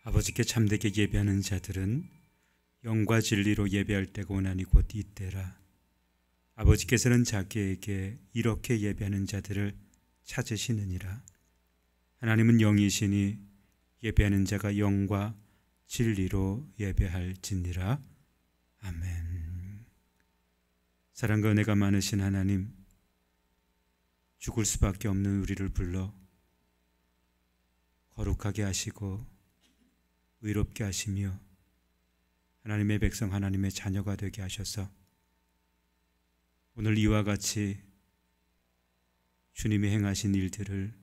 아버지께 참되게 예배하는 자들은 영과 진리로 예배할 때가 오나니 곧 이때라. 아버지께서는 자기에게 이렇게 예배하는 자들을 찾으시느니라. 하나님은 영이시니 예배하는 자가 영과 진리로 예배할지니라. 아멘. 사랑과 은혜가 많으신 하나님, 죽을 수밖에 없는 우리를 불러 거룩하게 하시고 의롭게 하시며 하나님의 백성, 하나님의 자녀가 되게 하셔서 오늘 이와 같이 주님이 행하신 일들을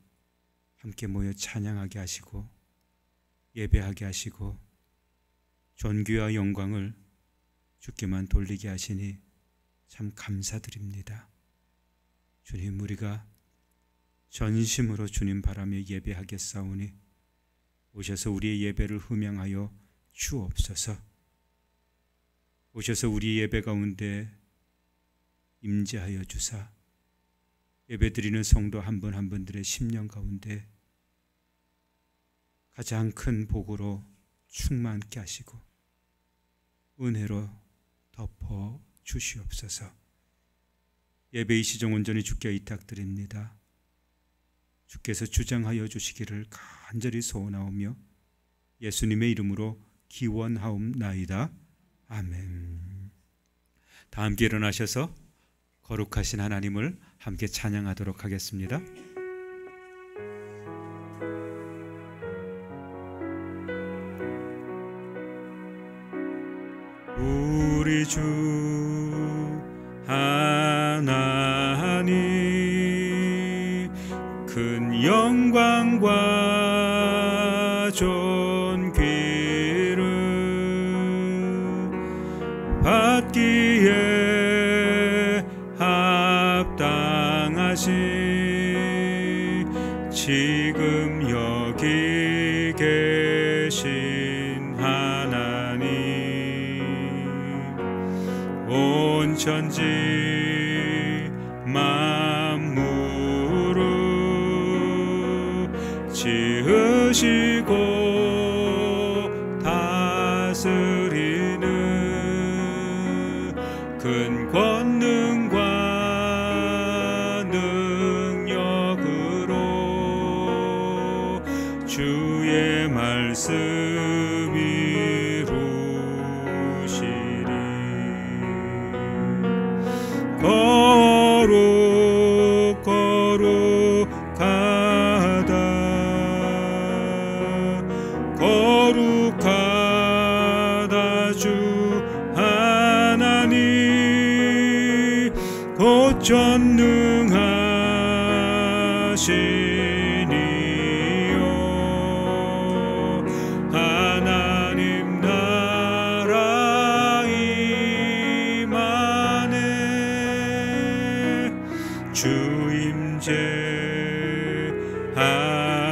함께 모여 찬양하게 하시고 예배하게 하시고 존귀와 영광을 주께만 돌리게 하시니 참 감사드립니다. 주님, 우리가 전심으로 주님 바라며 예배하겠사오니 오셔서 우리의 예배를 흠양하여 주옵소서. 오셔서 우리 예배 가운데 임재하여 주사 예배드리는 성도 한 분 한 분들의 심령 가운데 가장 큰 복으로 충만케 하시고 은혜로 덮어 주시옵소서. 예배의 시정 온전히 주께 의탁드립니다. 주께서 주장하여 주시기를 간절히 소원하오며 예수님의 이름으로 기원하옵나이다. 아멘. 다 함께 일어나셔서 거룩하신 하나님을 함께 찬양하도록 하겠습니다. 우리 주 하나님 큰 영광과 존귀를 받기에 합당하신 지금 여기 계신 하나님, 온 천지 만물을 지으시고 다스리는 큰 권능과 능력으로 주의 말씀 이루시리. 거룩 거룩하다 거룩하다 주 하나님 곧 전능하시니요. 하나님 나라 임하네 주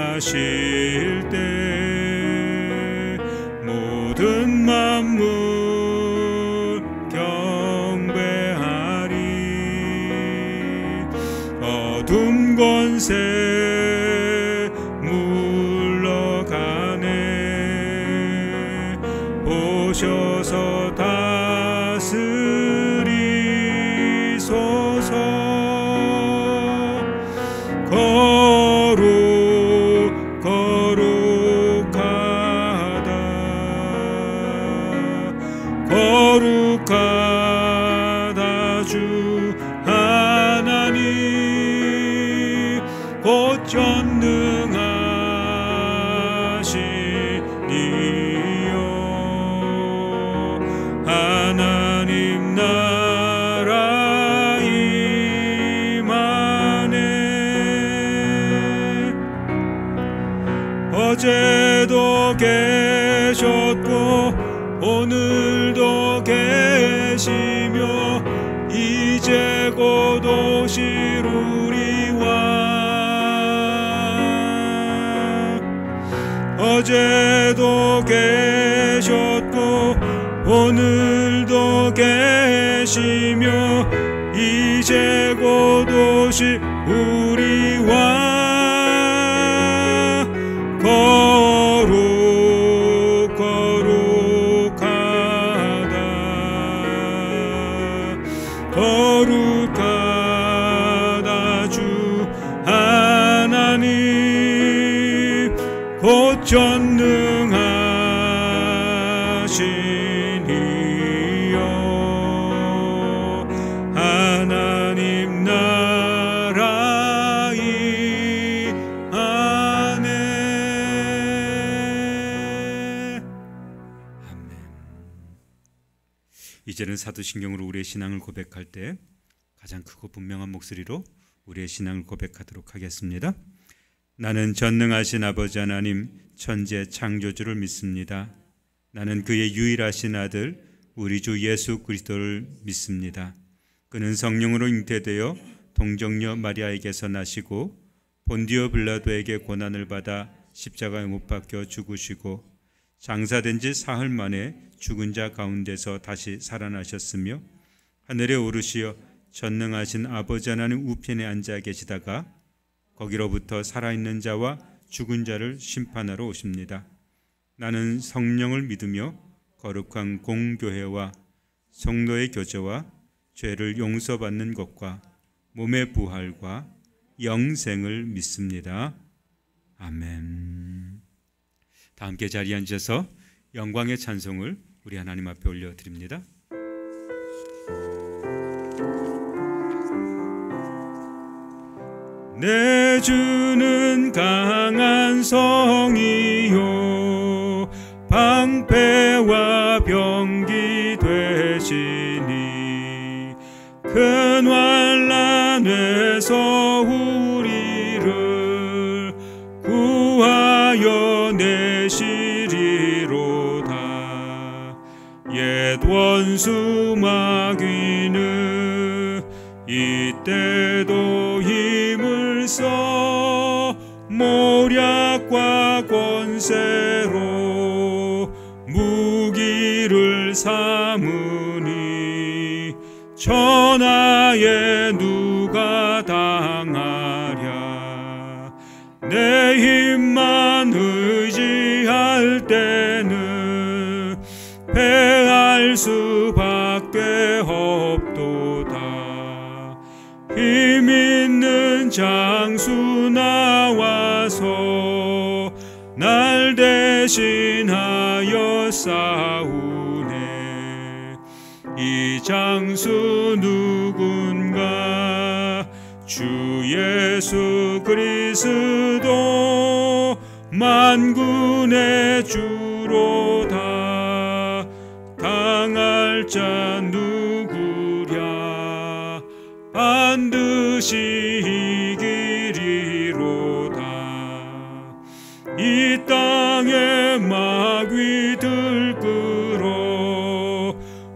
임재하실 때 모든 만물 경배하리. 어둠 권세 물러가네 오셔서 다스리소서. 거룩 거룩하다 거룩하다 주 하나님 곧 전능하시니요. 하나님 나라 임하네 어제도 계셨고 오늘도 계시며 이제 곧 오시루리와. 어제도 계셨고 오늘도 계시며 이제 곧 오시우리와. 거룩 하나님 곧 전능하신 이여 하나님 나라 이 안에. 아멘. 이제는 사도신경으로 우리의 신앙을 고백할 때 가장 크고 분명한 목소리로 우리의 신앙을 고백하도록 하겠습니다. 나는 전능하신 아버지 하나님 천재 창조주를 믿습니다. 나는 그의 유일하신 아들 우리 주 예수 그리스도를 믿습니다. 그는 성령으로 잉태되어 동정녀 마리아에게서 나시고 본디오 빌라도에게 고난을 받아 십자가에 못 박혀 죽으시고 장사된 지 사흘 만에 죽은 자 가운데서 다시 살아나셨으며 하늘에 오르시어 전능하신 아버지 하나님 우편에 앉아 계시다가 거기로부터 살아있는 자와 죽은 자를 심판하러 오십니다. 나는 성령을 믿으며 거룩한 공교회와 성도의 교제와 죄를 용서받는 것과 몸의 부활과 영생을 믿습니다. 아멘. 다 함께 자리에 앉아서 영광의 찬송을 우리 하나님 앞에 올려드립니다. 내 주는 강한 성이요 방패와 병기 되시니 큰 환난에서 우리를 구하여 내시리로다. 옛 원수 마귀는 이때도 힘을 써 모략과 권세로 무기를 삼으니 천하에 누가 당하랴. 내 힘만 의지할 때는 패할 수밖에 없도다. 힘 있는 장수 나와서 날 대신하여 싸우네. 이 장수 누군가 주 예수 그리스도 만군의 주로다. 당할 자 누구랴 반드시 이기리로다. 이 땅에 마귀 들끓어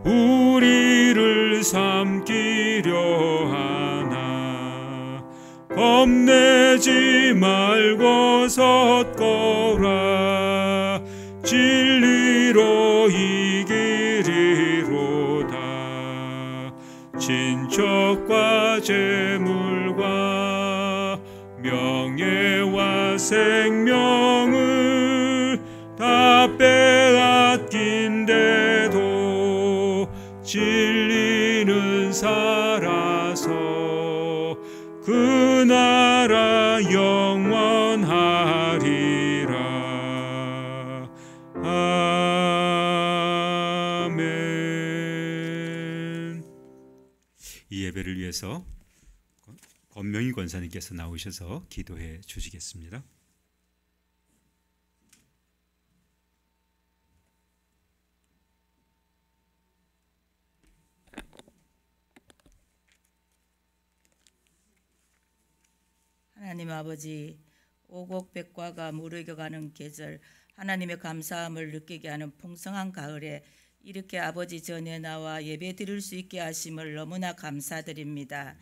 우리를 삼키려 하나. 겁내지 말고 섰거라. 진리로 이기리로다. 친척과 재물과 명예와 생명을 다 빼앗긴데도 진리는 살아서 그 나라 영원하리라. 아멘. 이 예배를 위해서 권명희 권사님께서 나오셔서 기도해 주시겠습니다. 하나님 아버지, 오곡백과가 무르익어가는 계절, 하나님의 감사함을 느끼게 하는 풍성한 가을에 이렇게 아버지 전에 나와 예배 드릴 수 있게 하심을 너무나 감사드립니다.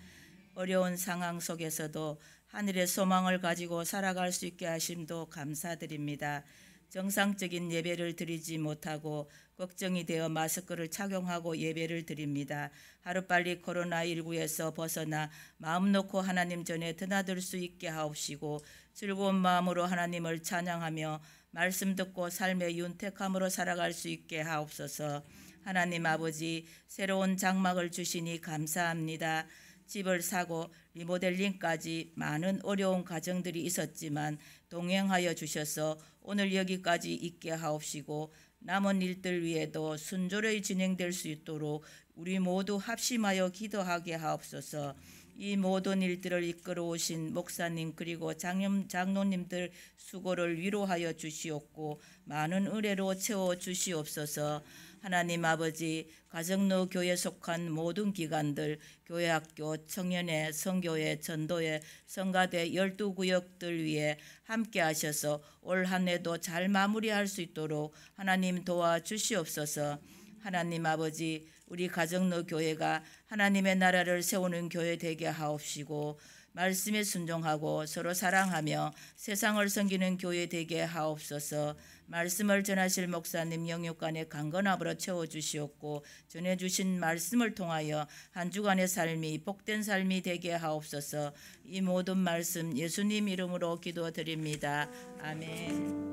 어려운 상황 속에서도 하늘의 소망을 가지고 살아갈 수 있게 하심도 감사드립니다. 정상적인 예배를 드리지 못하고 걱정이 되어 마스크를 착용하고 예배를 드립니다. 하루빨리 코로나19에서 벗어나 마음 놓고 하나님 전에 드나들 수 있게 하옵시고 즐거운 마음으로 하나님을 찬양하며 말씀 듣고 삶의 윤택함으로 살아갈 수 있게 하옵소서. 하나님 아버지, 새로운 장막을 주시니 감사합니다. 집을 사고 리모델링까지 많은 어려운 과정들이 있었지만 동행하여 주셔서 오늘 여기까지 있게 하옵시고 남은 일들 위에도 순조로이 진행될 수 있도록 우리 모두 합심하여 기도하게 하옵소서. 이 모든 일들을 이끌어 오신 목사님 그리고 장로님들 수고를 위로하여 주시옵고 많은 은혜로 채워 주시옵소서. 하나님 아버지, 가정로 교회에 속한 모든 기관들, 교회학교, 청년회, 선교회, 전도회, 성가대 12구역들 위에 함께 하셔서 올 한 해도 잘 마무리할 수 있도록 하나님 도와주시옵소서. 하나님 아버지, 우리 가정로 교회가 하나님의 나라를 세우는 교회 되게 하옵시고 말씀에 순종하고 서로 사랑하며 세상을 섬기는 교회 되게 하옵소서. 말씀을 전하실 목사님 영육간에 강건함으로 채워주시옵고 전해주신 말씀을 통하여 한 주간의 삶이 복된 삶이 되게 하옵소서. 이 모든 말씀 예수님 이름으로 기도드립니다. 아멘.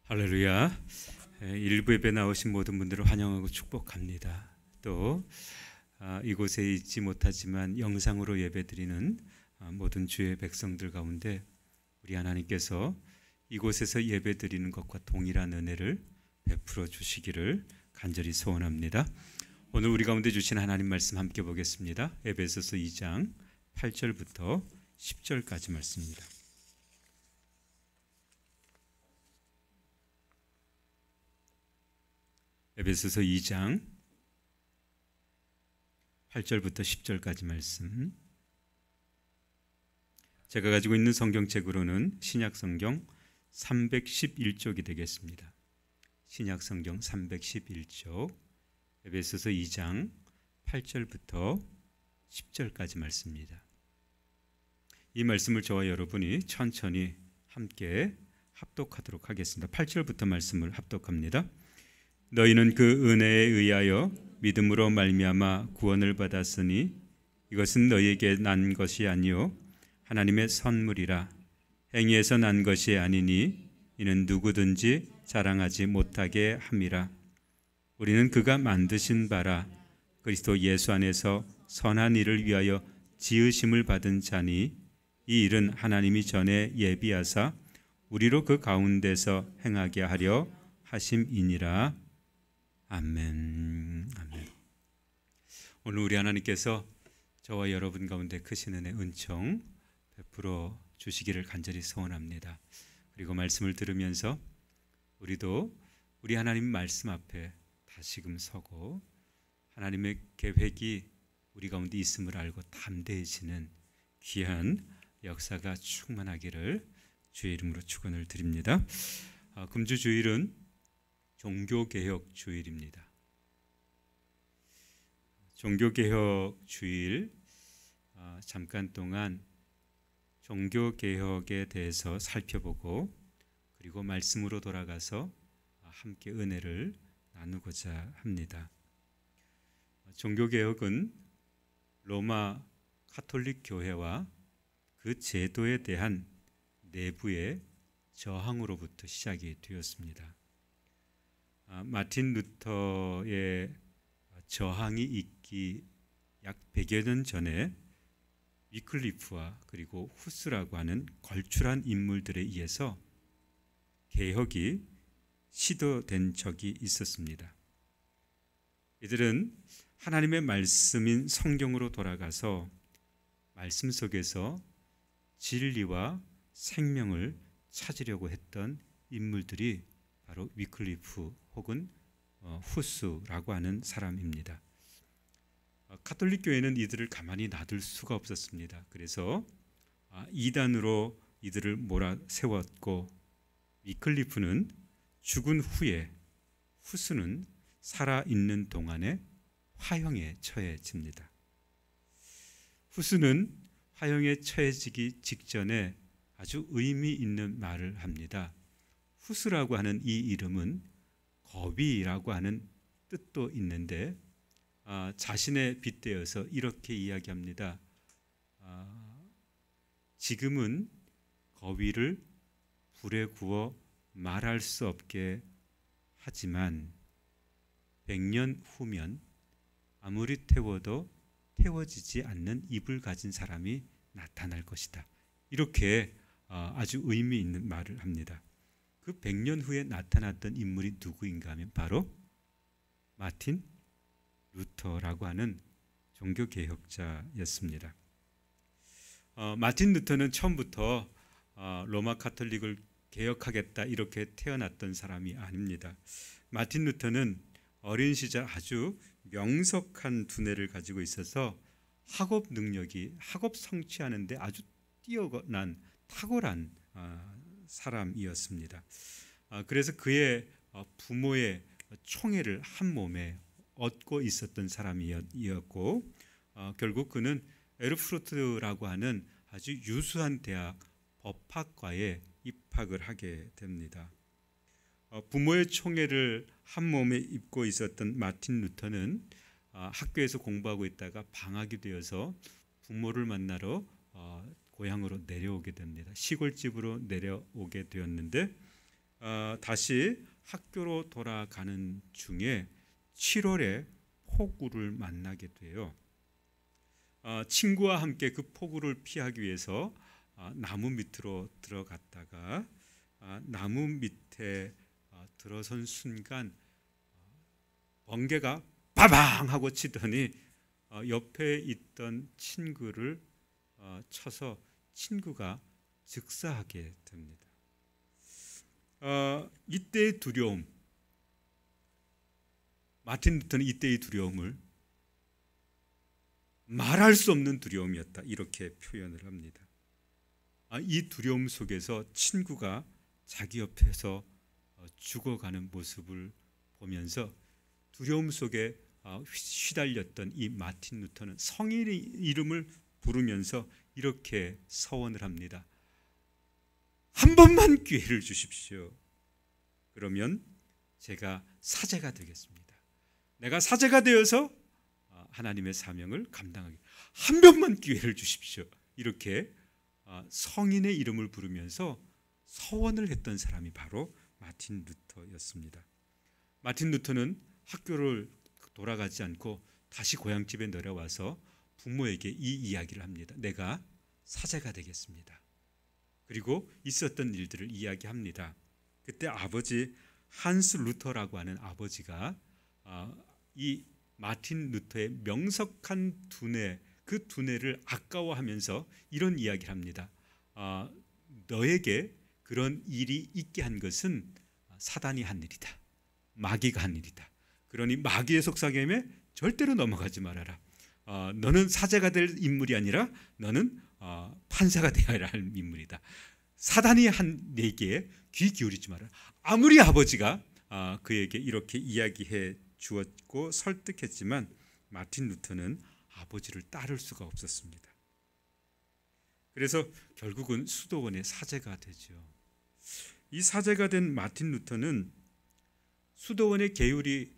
할렐루야. 일부 예배 나오신 모든 분들을 환영하고 축복합니다. 또 이곳에 있지 못하지만 영상으로 예배드리는 모든 주의 백성들 가운데 우리 하나님께서 이곳에서 예배드리는 것과 동일한 은혜를 베풀어 주시기를 간절히 소원합니다. 오늘 우리 가운데 주신 하나님 말씀 함께 보겠습니다. 에베소서 2장 8절부터 10절까지 말씀입니다. 에베소서 2장 8절부터 10절까지 말씀. 제가 가지고 있는 성경책으로는 신약성경 311쪽이 되겠습니다. 신약성경 311쪽 에베소서 2장 8절부터 10절까지 말씀입니다. 이 말씀을 저와 여러분이 천천히 함께 합독하도록 하겠습니다. 8절부터 말씀을 합독합니다. 너희는 그 은혜에 의하여 믿음으로 말미암아 구원을 받았으니 이것은 너희에게 난 것이 아니요 하나님의 선물이라. 행위에서 난 것이 아니니 이는 누구든지 자랑하지 못하게 함이라. 우리는 그가 만드신 바라 그리스도 예수 안에서 선한 일을 위하여 지으심을 받은 자니 이 일은 하나님이 전에 예비하사 우리로 그 가운데서 행하게 하려 하심이니라. 아멘. 아멘. 오늘 우리 하나님께서 저와 여러분 가운데 크신 은혜 은총 베풀어 주시기를 간절히 소원합니다. 그리고 말씀을 들으면서 우리도 우리 하나님 말씀 앞에 다시금 서고 하나님의 계획이 우리 가운데 있음을 알고 담대해지는 귀한 역사가 충만하기를 주의 이름으로 축원을 드립니다. 금주 주일은 종교개혁 주일입니다. 종교개혁 주일 잠깐 동안 종교개혁에 대해서 살펴보고 그리고 말씀으로 돌아가서 함께 은혜를 나누고자 합니다. 종교개혁은 로마 카톨릭 교회와 그 제도에 대한 내부의 저항으로부터 시작이 되었습니다. 마틴 루터의 저항이 있기 약 100여 년 전에 위클리프와 그리고 후스라고 하는 걸출한 인물들에 의해서 개혁이 시도된 적이 있었습니다. 이들은 하나님의 말씀인 성경으로 돌아가서 말씀 속에서 진리와 생명을 찾으려고 했던 인물들이 바로 위클리프 혹은 후스라고 하는 사람입니다. 카톨릭 교회는 이들을 가만히 놔둘 수가 없었습니다. 그래서 이단으로 이들을 몰아세웠고 위클리프는 죽은 후에 후스는 살아있는 동안에 화형에 처해집니다. 후스는 화형에 처해지기 직전에 아주 의미 있는 말을 합니다. 후스라고 하는 이 이름은 거위라고 하는 뜻도 있는데 자신의 빗대어서 이렇게 이야기합니다. 지금은 거위를 불에 구워 말할 수 없게 하지만 100년 후면 아무리 태워도 태워지지 않는 입을 가진 사람이 나타날 것이다. 이렇게 아주 의미 있는 말을 합니다. 그 100년 후에 나타났던 인물이 누구인가 하면 바로 마틴 루터라고 하는 종교개혁자였습니다. 마틴 루터는 처음부터 로마 카톨릭을 개혁하겠다 이렇게 태어났던 사람이 아닙니다. 마틴 루터는 어린 시절 아주 명석한 두뇌를 가지고 있어서 학업 능력이 학업 성취하는데 아주 뛰어난 탁월한 사람이었습니다. 그래서 그의 부모의 총애를 한 몸에 얻고 있었던 사람이었고 결국 그는 에르푸르트라고 하는 아주 유수한 대학 법학과에 입학을 하게 됩니다. 부모의 총애를 한 몸에 입고 있었던 마틴 루터는 학교에서 공부하고 있다가 방학이 되어서 부모를 만나러 고향으로 내려오게 됩니다. 시골집으로 내려오게 되었는데 다시 학교로 돌아가는 중에 7월에 폭우를 만나게 돼요. 친구와 함께 그 폭우를 피하기 위해서 나무 밑으로 들어갔다가 나무 밑에 들어선 순간 번개가 빠방 하고 치더니 옆에 있던 친구를 쳐서 친구가 즉사하게 됩니다. 이때의 두려움, 마틴 루터는 이때의 두려움을 말할 수 없는 두려움이었다 이렇게 표현을 합니다. 이 두려움 속에서 친구가 자기 옆에서 죽어가는 모습을 보면서 두려움 속에 휘달렸던 이 마틴 루터는 성인의 이름을 부르면서 이렇게 서원을 합니다. 한 번만 기회를 주십시오. 그러면 제가 사제가 되겠습니다. 내가 사제가 되어서 하나님의 사명을 감당하게 한 번만 기회를 주십시오. 이렇게 성인의 이름을 부르면서 서원을 했던 사람이 바로 마틴 루터였습니다. 마틴 루터는 학교를 돌아가지 않고 다시 고향집에 내려와서 부모에게 이 이야기를 합니다. 내가 사제가 되겠습니다. 그리고 있었던 일들을 이야기합니다. 그때 아버지 한스 루터라고 하는 아버지가 이 마틴 루터의 명석한 두뇌, 그 두뇌를 아까워하면서 이런 이야기를 합니다. 너에게 그런 일이 있게 한 것은 사단이 한 일이다. 마귀가 한 일이다. 그러니 마귀의 속삭임에 절대로 넘어가지 말아라. 너는 사제가 될 인물이 아니라 너는 판사가 되어야 할 인물이다. 사단이 한 내게 귀 기울이지 마라. 아무리 아버지가 그에게 이렇게 이야기해 주었고 설득했지만 마틴 루터는 아버지를 따를 수가 없었습니다. 그래서 결국은 수도원의 사제가 되죠. 이 사제가 된 마틴 루터는 수도원의 계율이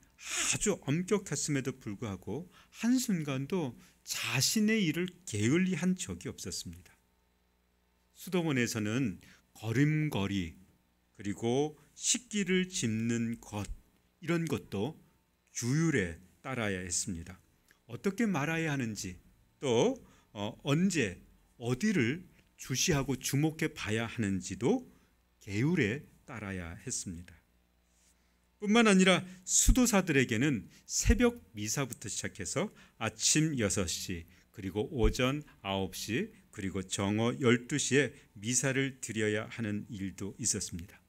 아주 엄격했음에도 불구하고 한순간도 자신의 일을 게을리한 적이 없었습니다. 수도원에서는 걸음걸이 그리고 식기를 짚는 것 이런 것도 규율에 따라야 했습니다. 어떻게 말아야 하는지 또 언제 어디를 주시하고 주목해 봐야 하는지도 계율에 따라야 했습니다. 뿐만 아니라 수도사들에게는 새벽 미사부터 시작해서 아침 6시 그리고 오전 9시 그리고 정오 12시에 미사를 드려야 하는 일도 있었습니다.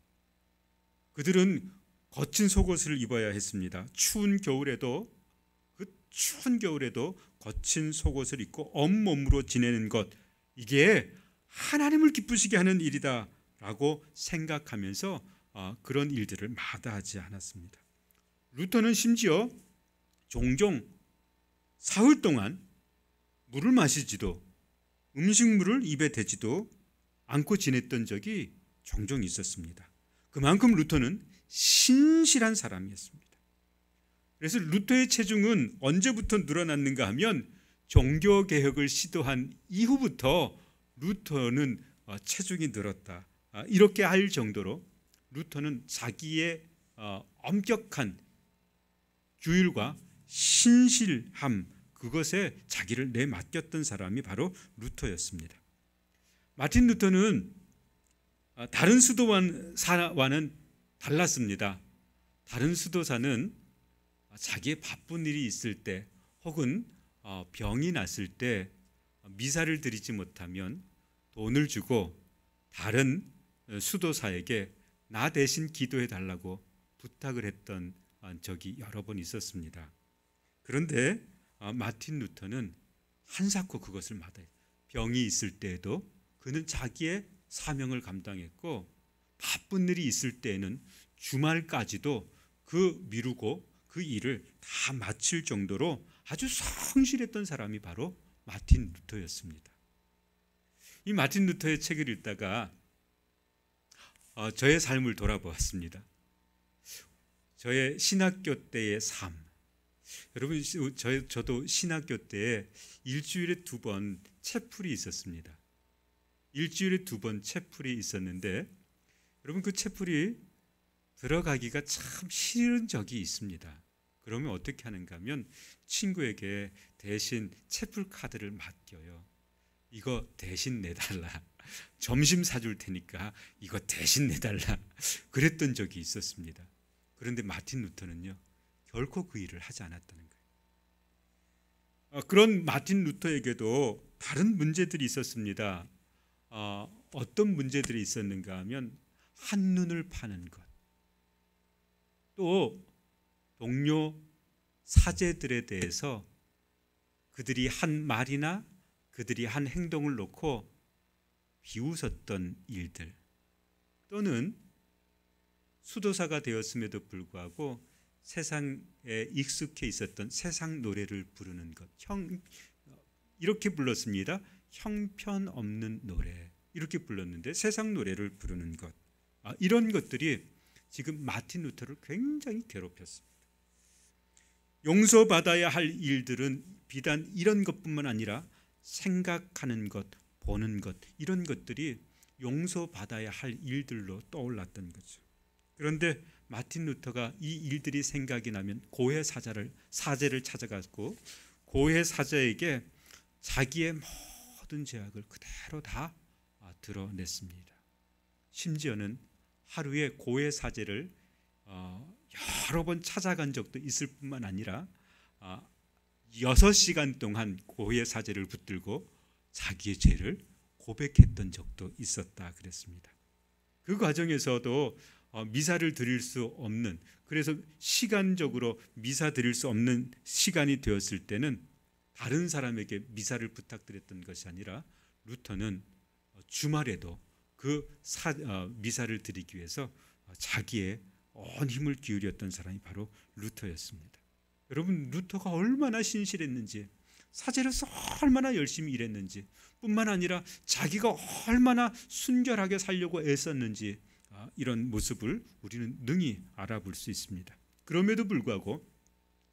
그들은 거친 속옷을 입어야 했습니다. 추운 겨울에도 거친 속옷을 입고 온몸으로 지내는 것 이게 하나님을 기쁘시게 하는 일이다 라고 생각하면서 그런 일들을 마다하지 않았습니다. 루터는 심지어 종종 사흘 동안 물을 마시지도 음식물을 입에 대지도 안고 지냈던 적이 종종 있었습니다. 그만큼 루터는 신실한 사람이었습니다. 그래서 루터의 체중은 언제부터 늘어났는가 하면 종교개혁을 시도한 이후부터 루터는 체중이 늘었다. 이렇게 할 정도로 루터는 자기의 엄격한 규율과 신실함, 그것에 자기를 내맡겼던 사람이 바로 루터였습니다. 마틴 루터는 다른 수도사와는 달랐습니다. 다른 수도사는 자기의 바쁜 일이 있을 때 혹은 병이 났을 때 미사를 드리지 못하면 돈을 주고 다른 수도사에게 나 대신 기도해 달라고 부탁을 했던 적이 여러 번 있었습니다. 그런데 마틴 루터는 한사코 그것을 마다해요. 병이 있을 때에도 그는 자기의 사명을 감당했고, 바쁜 일이 있을 때에는 주말까지도 미루고 그 일을 다 마칠 정도로 아주 성실했던 사람이 바로 마틴 루터였습니다. 이 마틴 루터의 책을 읽다가 저의 삶을 돌아보았습니다. 저의 신학교 때의 삶. 여러분, 저도 신학교 때에 일주일에 2번 채플이 있었습니다. 일주일에 2번 채플이 있었는데, 여러분, 그 채플이 들어가기가 참 싫은 적이 있습니다. 그러면 어떻게 하는가 하면 친구에게 대신 채플 카드를 맡겨요. 이거 대신 내달라. 점심 사줄 테니까 이거 대신 내달라. 그랬던 적이 있었습니다. 그런데 마틴 루터는요, 결코 그 일을 하지 않았다는 거예요. 그런 마틴 루터에게도 다른 문제들이 있었습니다. 어떤 문제들이 있었는가 하면 한눈을 파는 것, 또 동료 사제들에 대해서 그들이 한 말이나 그들이 한 행동을 놓고 비웃었던 일들, 또는 수도사가 되었음에도 불구하고 세상에 익숙해 있었던 세상 노래를 부르는 것, 이렇게 불렀습니다. 형편없는 노래, 이렇게 불렀는데 세상 노래를 부르는 것, 이런 것들이 지금 마틴 루터를 굉장히 괴롭혔습니다. 용서받아야 할 일들은 비단 이런 것뿐만 아니라 생각하는 것, 보는 것, 이런 것들이 용서받아야 할 일들로 떠올랐던 거죠. 그런데 마틴 루터가 이 일들이 생각이 나면 고해 사제를 찾아갔고, 고해 사제에게 자기의 모든 죄악을 그대로 다 드러냈습니다. 심지어는 하루에 고해 사제를 여러 번 찾아간 적도 있을 뿐만 아니라 6시간 동안 고해 사제를 붙들고 자기의 죄를 고백했던 적도 있었다 그랬습니다. 그 과정에서도 미사를 드릴 수 없는, 그래서 시간적으로 미사 드릴 수 없는 시간이 되었을 때는 다른 사람에게 미사를 부탁드렸던 것이 아니라 루터는 주말에도 미사를 드리기 위해서 자기의 온 힘을 기울였던 사람이 바로 루터였습니다. 여러분, 루터가 얼마나 신실했는지, 사제로서 얼마나 열심히 일했는지, 뿐만 아니라 자기가 얼마나 순결하게 살려고 애썼는지, 이런 모습을 우리는 능히 알아볼 수 있습니다. 그럼에도 불구하고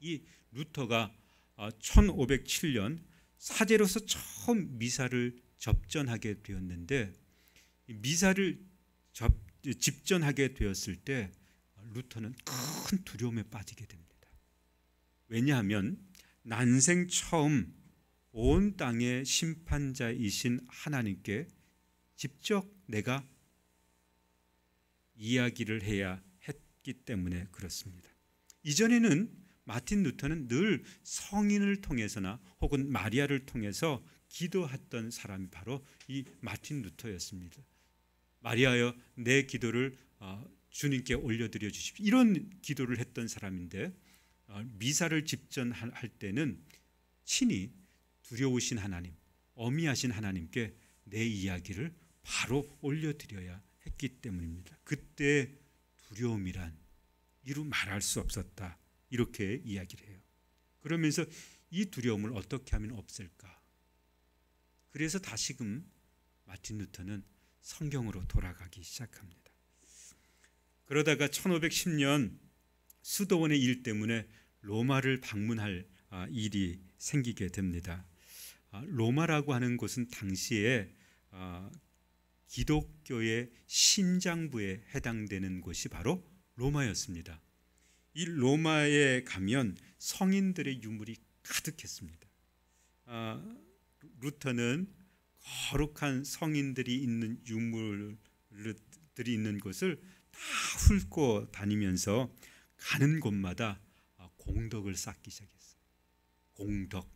이 루터가 1507년 사제로서 처음 미사를 접전하게 되었는데, 미사를 집전하게 되었을 때 루터는 큰 두려움에 빠지게 됩니다. 왜냐하면 난생 처음 온 땅의 심판자이신 하나님께 직접 내가 이야기를 해야 했기 때문에 그렇습니다. 이전에는 마틴 루터는 늘 성인을 통해서나 혹은 마리아를 통해서 기도했던 사람이 바로 이 마틴 루터였습니다. 마리아여, 내 기도를 주님께 올려드려 주십시오, 이런 기도를 했던 사람인데, 미사를 집전할 때는 친히 두려우신 하나님, 어미하신 하나님께 내 이야기를 바로 올려드려야 했기 때문입니다. 그때 두려움이란 이루 말할 수 없었다, 이렇게 이야기를 해요. 그러면서 이 두려움을 어떻게 하면 없앨까? 그래서 다시금 마틴 루터는 성경으로 돌아가기 시작합니다. 그러다가 1510년 수도원의 일 때문에 로마를 방문할 일이 생기게 됩니다. 로마라고 하는 곳은 당시에 기독교의 심장부에 해당되는 곳이 바로 로마였습니다. 이 로마에 가면 성인들의 유물이 가득했습니다. 루터는 거룩한 성인들이 있는 유물들이 있는 곳을 다 훑고 다니면서 가는 곳마다 공덕을 쌓기 시작했어요. 공덕.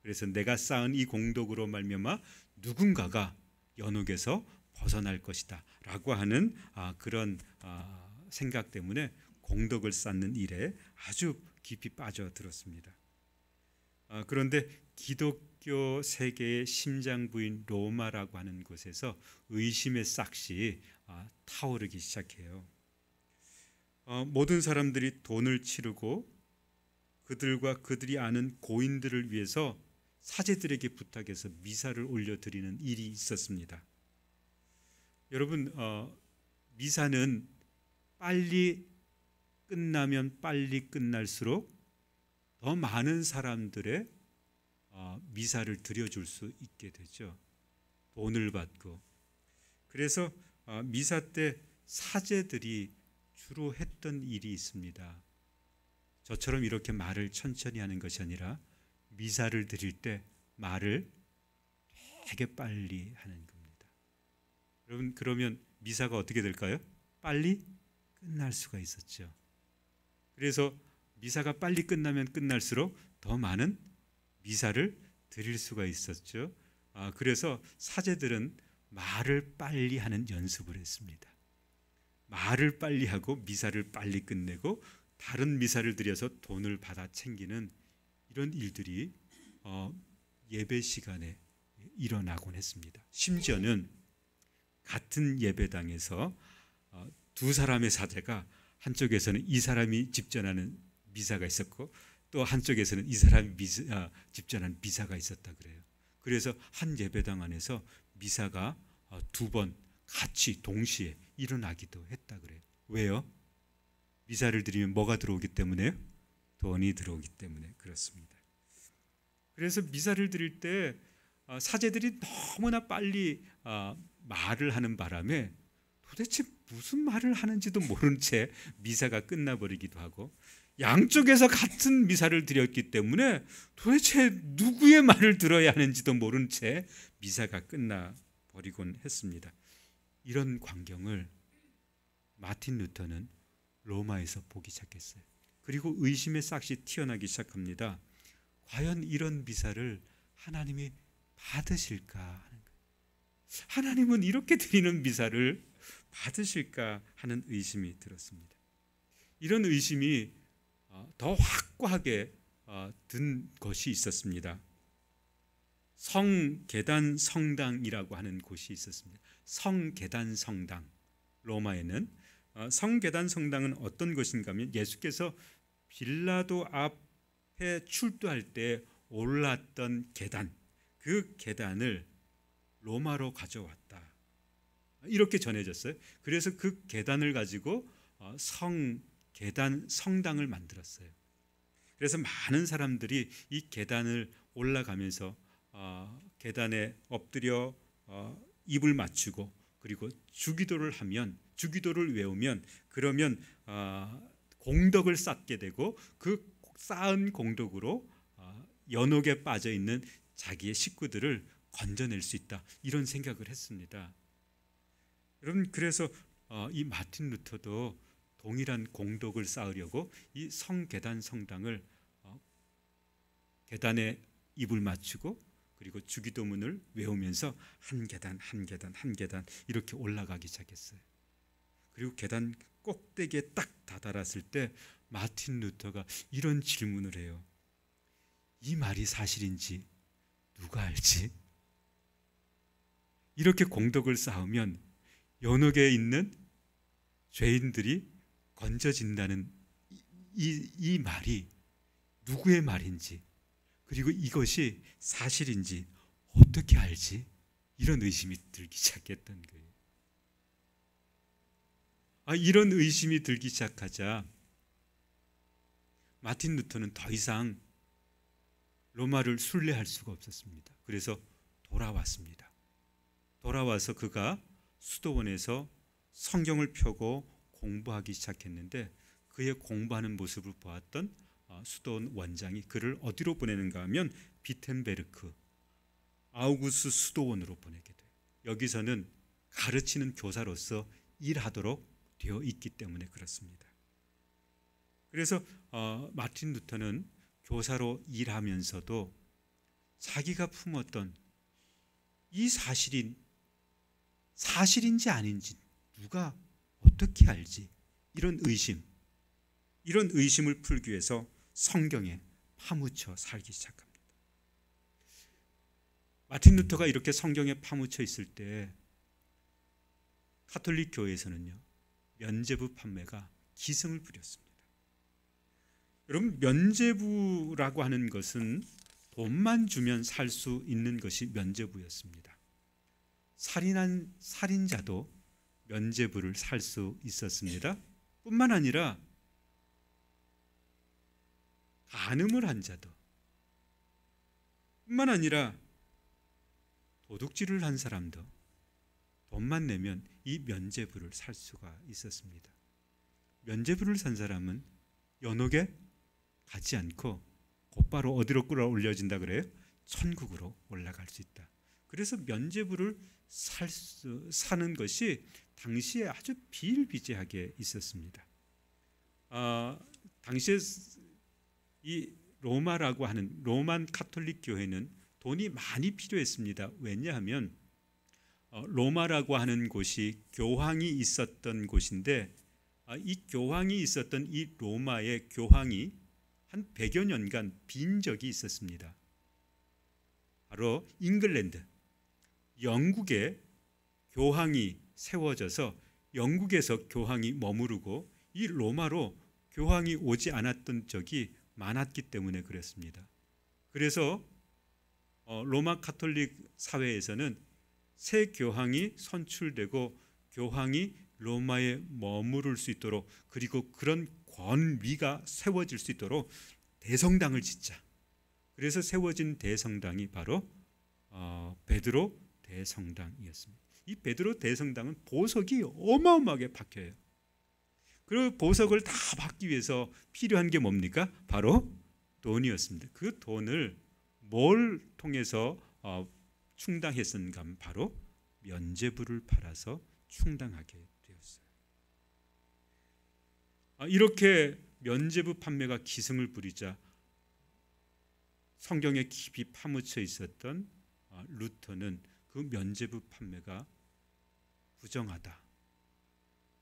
그래서 내가 쌓은 이 공덕으로 말미암아 누군가가 연옥에서 벗어날 것이다 라고 하는 그런 생각 때문에 공덕을 쌓는 일에 아주 깊이 빠져들었습니다. 그런데 기독교 세계의 심장부인 로마라고 하는 곳에서 의심의 싹시 타오르기 시작해요. 모든 사람들이 돈을 치르고 그들과 그들이 아는 고인들을 위해서 사제들에게 부탁해서 미사를 올려드리는 일이 있었습니다. 여러분, 미사는 빨리 끝나면 빨리 끝날수록 더 많은 사람들의 미사를 드려줄 수 있게 되죠. 돈을 받고. 그래서 미사 때 사제들이 주로 했던 일이 있습니다. 저처럼 이렇게 말을 천천히 하는 것이 아니라 미사를 드릴 때 말을 되게 빨리 하는 겁니다. 여러분, 그러면 미사가 어떻게 될까요? 빨리 끝날 수가 있었죠. 그래서 미사가 빨리 끝나면 끝날수록 더 많은 미사를 드릴 수가 있었죠. 그래서 사제들은 말을 빨리 하는 연습을 했습니다. 말을 빨리 하고 미사를 빨리 끝내고 다른 미사를 드려서 돈을 받아 챙기는 이런 일들이 예배 시간에 일어나곤 했습니다. 심지어는 같은 예배당에서 두 사람의 사제가 한쪽에서는 이 사람이 집전하는 미사가 있었고 또 한쪽에서는 이 사람이 집전하는 미사가 있었다 그래요. 그래서 한 예배당 안에서 미사가 두 번 같이 동시에 일어나기도 했다 그래요. 왜요? 미사를 드리면 뭐가 들어오기 때문에요? 돈이 들어오기 때문에 그렇습니다. 그래서 미사를 드릴 때 사제들이 너무나 빨리 말을 하는 바람에 도대체 무슨 말을 하는지도 모른 채 미사가 끝나버리기도 하고 양쪽에서 같은 미사를 드렸기 때문에 도대체 누구의 말을 들어야 하는지도 모른 채 미사가 끝나버리곤 했습니다. 이런 광경을 마틴 루터는 로마에서 보기 시작했어요. 그리고 의심의 싹시 튀어나기 시작합니다. 과연 이런 미사를 하나님이 받으실까 하는 거예요. 하나님은 이렇게 드리는 미사를 받으실까 하는 의심이 들었습니다. 이런 의심이 더 확고하게 든 것이 있었습니다. 성계단 성당이라고 하는 곳이 있었습니다. 성계단 성당. 로마에는 성계단 성당은 어떤 것인가 하면 예수께서 빌라도 앞에 출두할 때 올랐던 계단, 그 계단을 로마로 가져왔다 이렇게 전해졌어요. 그래서 그 계단을 가지고 성계단 성당을 만들었어요. 그래서 많은 사람들이 이 계단을 올라가면서 계단에 엎드려 입을 맞추고 그리고 주기도를 외우면 그러면 공덕을 쌓게 되고 그 쌓은 공덕으로 연옥에 빠져 있는 자기의 식구들을 건져낼 수 있다 이런 생각을 했습니다. 여러분, 그래서 이 마틴 루터도 동일한 공덕을 쌓으려고 이 성계단 성당을 계단에 입을 맞추고 그리고 주기도문을 외우면서 한 계단 한 계단 한 계단 이렇게 올라가기 시작했어요. 그리고 계단 꼭대기에 딱 다다랐을 때 마틴 루터가 이런 질문을 해요. 이 말이 사실인지 누가 알지? 이렇게 공덕을 쌓으면 연옥에 있는 죄인들이 건져진다는 이 말이 누구의 말인지 그리고 이것이 사실인지 어떻게 알지? 이런 의심이 들기 시작했던 거예요. 이런 의심이 들기 시작하자 마틴 루터는 더 이상 로마를 순례할 수가 없었습니다. 그래서 돌아왔습니다. 돌아와서 그가 수도원에서 성경을 펴고 공부하기 시작했는데 그의 공부하는 모습을 보았던 수도원 원장이 그를 어디로 보내는가 하면 비텐베르크 아우구스 수도원으로 보내게 돼요. 여기서는 가르치는 교사로서 일하도록 되어 있기 때문에 그렇습니다. 그래서 마틴 루터는 교사로 일하면서도 자기가 품었던 이 사실인지 아닌지 누가 어떻게 알지? 이런 의심을 풀기 위해서 성경에 파묻혀 살기 시작합니다. 마틴 루터가 이렇게 성경에 파묻혀 있을 때 가톨릭 교회에서는요, 면죄부 판매가 기승을 부렸습니다. 여러분, 면죄부라고 하는 것은 돈만 주면 살 수 있는 것이 면죄부였습니다. 살인한 살인자도 면죄부를 살 수 있었습니다. 뿐만 아니라 간음을 한 자도, 뿐만 아니라 도둑질을 한 사람도 돈만 내면 이 면죄부를 살 수가 있었습니다. 면죄부를 산 사람은 연옥에 가지 않고 곧바로 어디로 끌어올려진다 그래요? 천국으로 올라갈 수 있다. 그래서 면죄부를 사는 것이 당시에 아주 비일비재하게 있었습니다. 당시에 이 로마라고 하는 로만 카톨릭 교회는 돈이 많이 필요했습니다. 왜냐하면 로마라고 하는 곳이 교황이 있었던 곳인데 이 교황이 있었던 이 로마의 교황이 한 100여 년간 빈 적이 있었습니다. 바로 잉글랜드, 영국에 교황이 세워져서 영국에서 교황이 머무르고 이 로마로 교황이 오지 않았던 적이 많았기 때문에 그랬습니다. 그래서 로마 카톨릭 사회에서는 새 교황이 선출되고 교황이 로마에 머무를 수 있도록, 그리고 그런 권위가 세워질 수 있도록 대성당을 짓자. 그래서 세워진 대성당이 바로 베드로 대성당이었습니다. 이 베드로 대성당은 보석이 어마어마하게 박혀요. 그 보석을 다 받기 위해서 필요한 게 뭡니까? 바로 돈이었습니다. 그 돈을 뭘 통해서 충당했는가 하면 바로 면죄부를 팔아서 충당하게 되었어요. 이렇게 면죄부 판매가 기승을 부리자 성경에 깊이 파묻혀 있었던 루터는 그 면죄부 판매가 부정하다,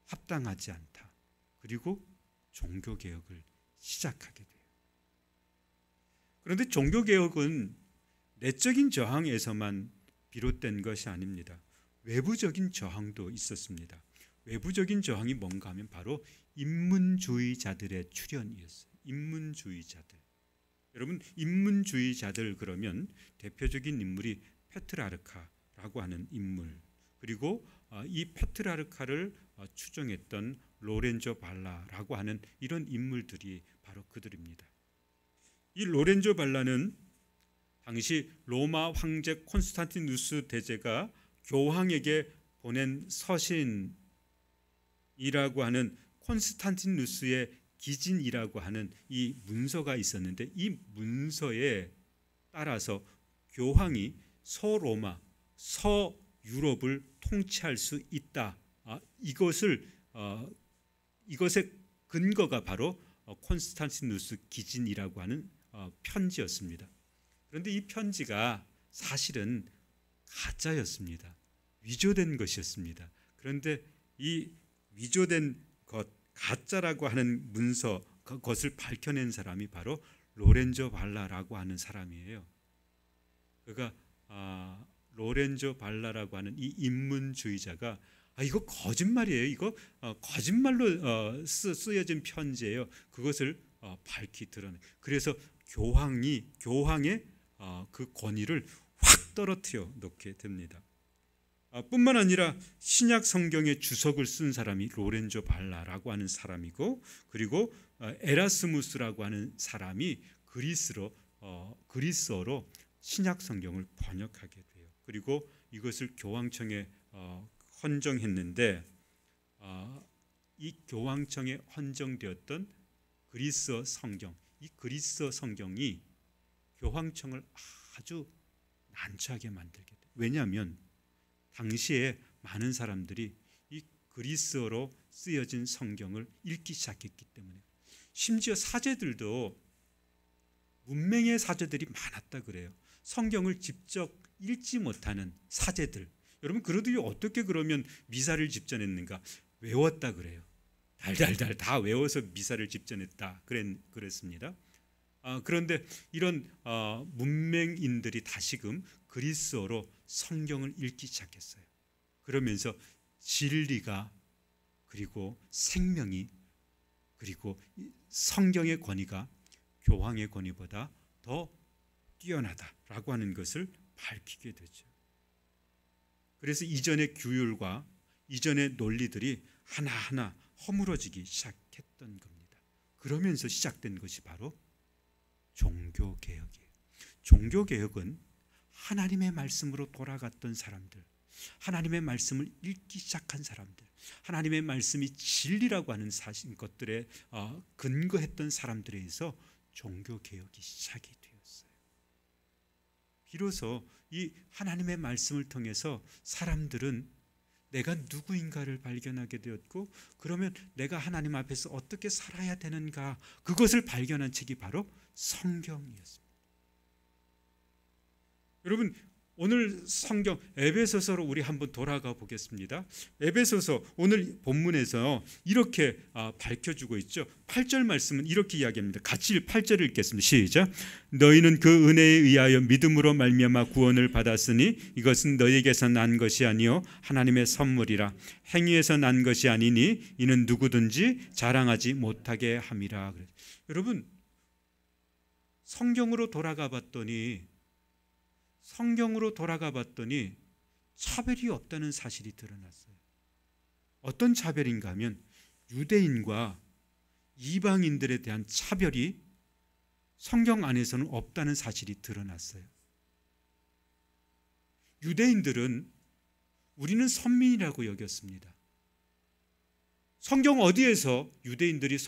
합당하지 않다, 그리고 종교개혁을 시작하게 돼요. 그런데 종교개혁은 내적인 저항에서만 비롯된 것이 아닙니다. 외부적인 저항도 있었습니다. 외부적인 저항이 뭔가 하면 바로 인문주의자들의 출현이었어요. 인문주의자들. 여러분, 인문주의자들 그러면 대표적인 인물이 페트라르카라고 하는 인물, 그리고 이 페트라르카를 추종했던 로렌조 발라라고 하는 이런 인물들이 바로 그들입니다. 이 로렌조 발라는 당시 로마 황제 콘스탄티누스 대제가 교황에게 보낸 서신이라고 하는 콘스탄티누스의 기진이라고 하는 이 문서가 있었는데, 이 문서에 따라서 교황이 서로마, 서유럽을 통치할 수 있다. 이것의 근거가 바로 콘스탄티누스 기진이라고 하는 편지였습니다. 그런데 이 편지가 사실은 가짜였습니다. 위조된 것이었습니다. 그런데 이 위조된 것, 가짜라고 하는 문서, 그것을 밝혀낸 사람이 바로 로렌조 발라라고 하는 사람이에요. 그가 로렌조 발라라고 하는 이 인문주의자가 이거 거짓말이에요. 이거 거짓말로 쓰여진 편지예요. 그것을 밝히 드러내. 그래서 교황의 그 권위를 확 떨어뜨려 놓게 됩니다. 뿐만 아니라 신약 성경의 주석을 쓴 사람이 로렌조 발라라고 하는 사람이고, 그리고 에라스무스라고 하는 사람이 그리스어로 신약 성경을 번역하게 돼요. 그리고 이것을 교황청에 헌정했는데, 이 교황청에 헌정되었던 그리스어 성경, 이 그리스어 성경이 교황청을 아주 난처하게 만들게 돼요. 왜냐하면 당시에 많은 사람들이 이 그리스어로 쓰여진 성경을 읽기 시작했기 때문에, 심지어 사제들도 문맹의 사제들이 많았다 그래요. 성경을 직접 읽지 못하는 사제들. 여러분, 그러더니 어떻게 그러면 미사를 집전했는가? 외웠다 그래요. 달달달 다 외워서 미사를 집전했다 그랬습니다. 그런데 이런 문맹인들이 다시금 그리스어로 성경을 읽기 시작했어요. 그러면서 진리가, 그리고 생명이, 그리고 성경의 권위가 교황의 권위보다 더 뛰어나다라고 하는 것을 밝히게 되죠. 그래서 이전의 규율과 이전의 논리들이 하나하나 허물어지기 시작했던 겁니다. 그러면서 시작된 것이 바로 종교개혁이에요. 종교개혁은 하나님의 말씀으로 돌아갔던 사람들, 하나님의 말씀을 읽기 시작한 사람들, 하나님의 말씀이 진리라고 하는 것들에 근거했던 사람들에 의해서 종교개혁이 시작이 되었어요. 비로소 이 하나님의 말씀을 통해서 사람들은 내가 누구인가를 발견하게 되었고, 그러면 내가 하나님 앞에서 어떻게 살아야 되는가, 그것을 발견한 책이 바로 성경이었습니다. 여러분, 오늘 성경 에베소서로 우리 한번 돌아가 보겠습니다. 에베소서 오늘 본문에서 이렇게 밝혀주고 있죠. 8절 말씀은 이렇게 이야기합니다. 같이 8절을 읽겠습니다. 시작. 너희는 그 은혜에 의하여 믿음으로 말미암아 구원을 받았으니 이것은 너희에게서 난 것이 아니요 하나님의 선물이라. 행위에서 난 것이 아니니 이는 누구든지 자랑하지 못하게 함이라. 여러분, 성경으로 돌아가 봤더니 차별이 없다는 사실이 드러났어요. 어떤 차별인가 하면 유대인과 이방인들에 대한 차별이 성경 안에서는 없다는 사실이 드러났어요. 유대인들은 우리는 선민이라고 여겼습니다. 성경 어디에서 유대인들이